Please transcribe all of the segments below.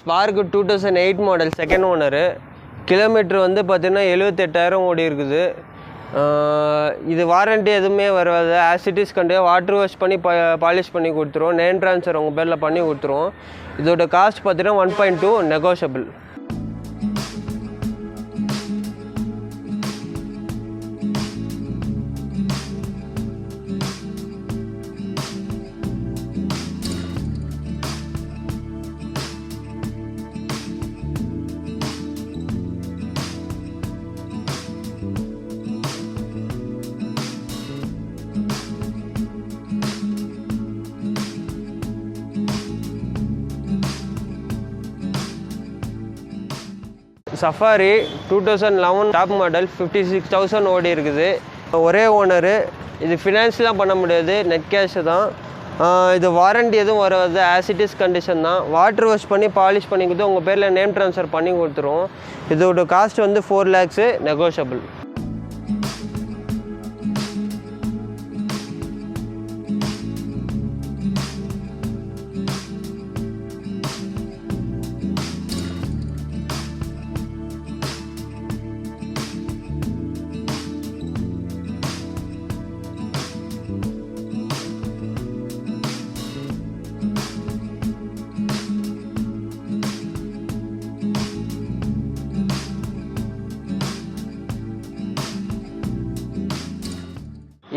Spark 2008 model second owner. Kilometre வந்து பார்த்தீங்கன்னா 78,000 ஓடி இருக்குது. இது வாரண்ட்டி எதுவுமே வராது. ஆசிட்டிஸ் கண்டு வாட்டர் வாஷ் பண்ணி பாலிஷ் பண்ணி கொடுத்துருவோம். நேம் ட்ரான்ஸ்ஃபர் உங்கள் பேரில் பண்ணி கொடுத்துருவோம். இதோட காஸ்ட் பார்த்தீங்கன்னா 1.2 நெகோஷியபிள். சஃபாரி 2011 டாப் மாடல் 56,000 ஓடி இருக்குது. ஒரே ஓனரு. இது ஃபினான்ஸ்லாம் பண்ண முடியாது, நெட் கேஷு தான். இது வாரண்ட்டி எதுவும் வராது, ஆசிட்டிஸ் கண்டிஷன் தான். வாட்டர் வாஷ் பண்ணி பாலிஷ் பண்ணி கொடுத்து உங்கள் பேரில் நேம் ட்ரான்ஸ்ஃபர் பண்ணி கொடுத்துருவோம். இதோட காஸ்ட் வந்து 4 lakhs நெகோஷியபிள்.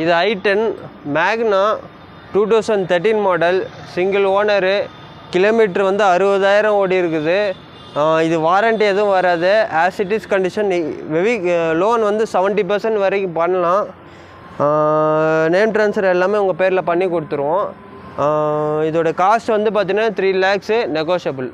இது i10 மேக்னா 2013 மாடல் சிங்கிள் ஓனரு. கிலோமீட்டர் வந்து 60,000 ஓடி இருக்குது. இது வாரண்ட்டி எதுவும் வராது, ஆசிட்டிஸ் கண்டிஷன். லோன் வந்து 70% வரைக்கும் பண்ணலாம். நேம் ட்ரான்ஸ்ஃபர் எல்லாமே உங்கள் பேரில் பண்ணி கொடுத்துருவோம். இதோட காஸ்ட் வந்து பார்த்தீங்கன்னா 3 lakhs நெகோஷியபிள்.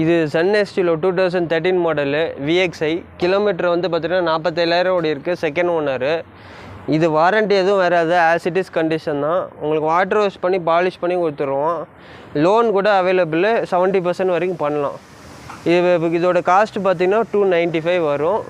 இது Zen Estilo 2013 model VXI. Kilometre வந்து பார்த்தீங்கன்னா 47,000 ஓடி இருக்குது. Second owner. இது வாரண்ட்டி எதுவும் வராது, ஆசிட்டிஸ் கண்டிஷன் தான். உங்களுக்கு வாட்டர் வாஷ் பண்ணி பாலிஷ் பண்ணி கொடுத்துருவோம். லோன் கூட அவைலபிள், 70% வரைக்கும் பண்ணலாம். இதோட காஸ்ட் பார்த்தீங்கன்னா 295 வரும்.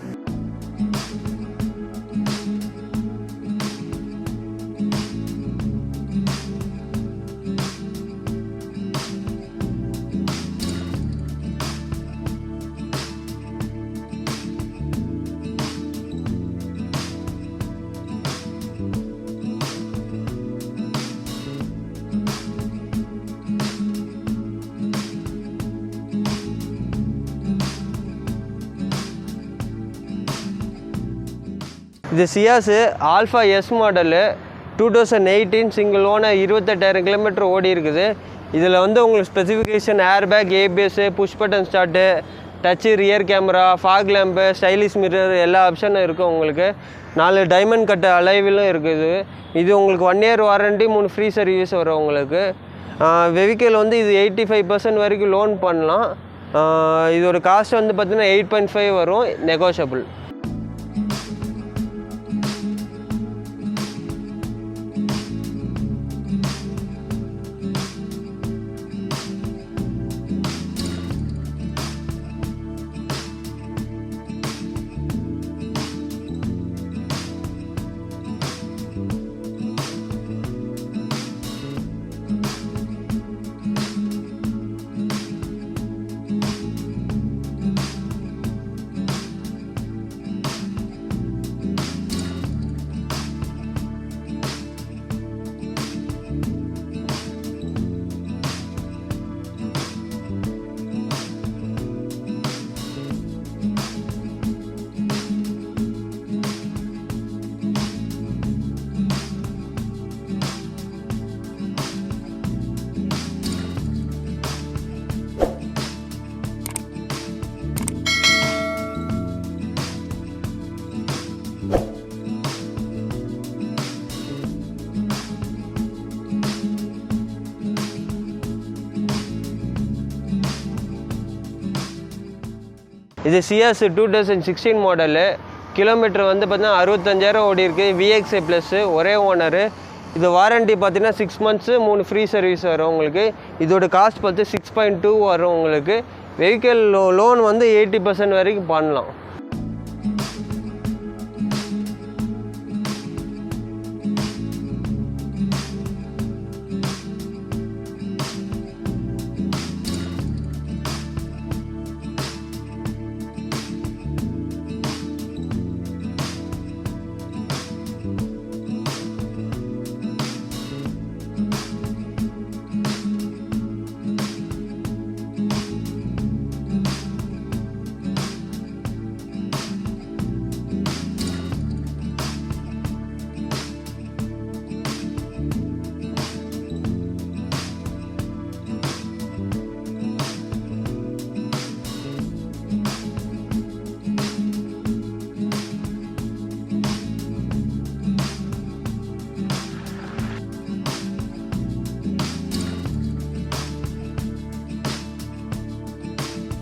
இது Ciaz alpha S model 2018 single owner 28,000 kilometre ஓடி இருக்குது. இதில் வந்து உங்களுக்கு specification air bag, ABS, push button start, touch rear camera, fog lamp, stylish mirror எல்லா ஆப்ஷனும் இருக்குது. உங்களுக்கு 4 டைமண்ட் கட் அலைவிலும் இருக்குது. இது உங்களுக்கு 1 year வாரண்ட்டி, 3 ஃப்ரீ சர்வீஸ் வரும் உங்களுக்கு. வெஹிக்கிள் வந்து இது 85% வரைக்கும் லோன் பண்ணலாம். இதோட காஸ்ட் வந்து பார்த்திங்கன்னா 8.5 வரும் நெகோஷியபிள். இது சியாஸ் 2016 மாடலு. கிலோமீட்டர் வந்து பார்த்தீங்கன்னா 65,000 ஓடி இருக்குது. VXI ப்ளஸ்ஸு, ஒரே ஓனரு. இது வாரண்ட்டி பார்த்தீங்கன்னா 6 months 3 ஃப்ரீ சர்வீஸ் வரும் உங்களுக்கு. இதோட காஸ்ட் பார்த்து 6.2 வரும் உங்களுக்கு. வெஹிக்கிள் லோன் வந்து 80% வரைக்கும் பண்ணலாம்.